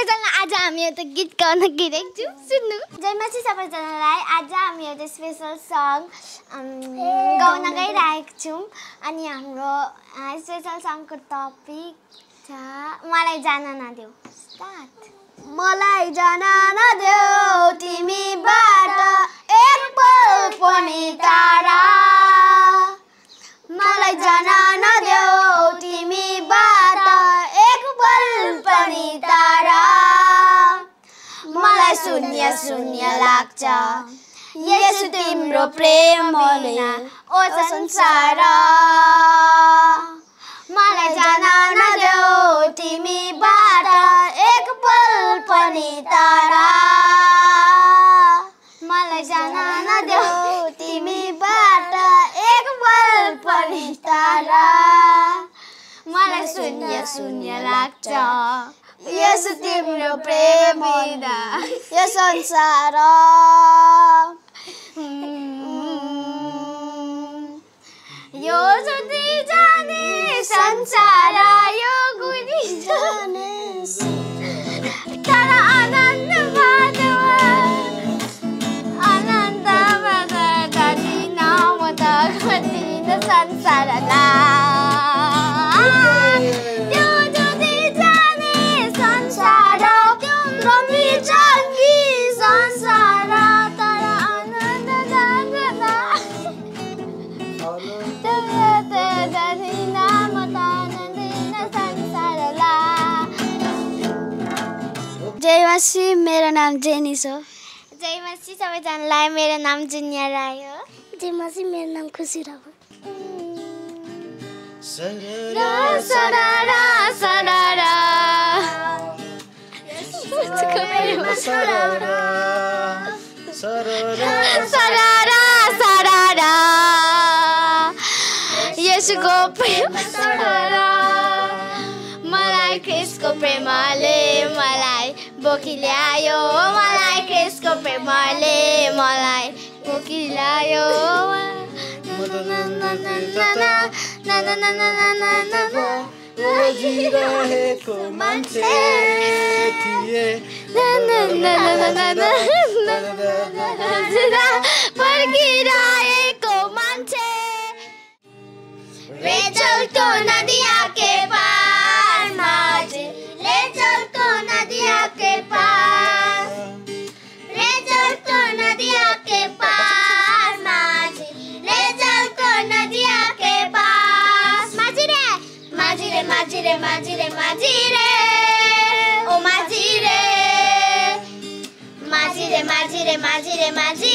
सबैजना आज हामी एउटा गीत गाउन गइरहेको छौँ सुन्नु जयमासी सबैजनालाई आज हामी एउटा स्पेशल सङ गाउन गइरहेको छौँ अनि हाम्रो स्पेशल सङको टपिक छ मलाई जान नदेऊ स्टार्ट मलाई जान नदेऊ तिमीबाट एक पल पनि टाढा मलाई जान नदेऊ तिमीबाट एक पल पनि टाढा मलाई शून्य शून्य लाग्छ यसो तिम्रो प्रेमले ओ संसार मलाई जान नदेऊ तिमीबाट एक पल पनि टाढा मलाई जान नदेऊ तिमीबाट एक पल पनि टाढा मलाई शून्य शून्य लाग्छ यसो तिम्रो प्रेम बिना यो संसार यो जुदी जाने संसार यो गुडी जाने तर आनन्दमा जादिन म त कतिन संसारलाई त्यो जुदी जाने संसार त्यो बिचङ्गी संसार तर आनन्द जाँदैन जादिन म त जादिन संसारलाई जयमासी मेरो नाम जेनिस हो जयमासी सबैजनालाई मेरो नाम जुनिया राई हो जयमासी मेरो नाम खुसी राई हो सररा सररा सररा सररा सररा यसको प्रेम सररा मलाई क्रिसको प्रेमले मलाई बोकी ल्यायो मलाई क्रिसको प्रेमले मलाई बोकी ल्यायो जिरहेको मान्छे थिए पर्खिरहेको मान्छे रेचलको नदिया के पार माझे रेचलको नदिया के पार रेचलको नदिया के पार माझे रेचलको नदिया के पास माझी रे माझी रे माझी रे माझी रे माझी रे ओ माझी रे माझी रे माझी रे माझी रे माझी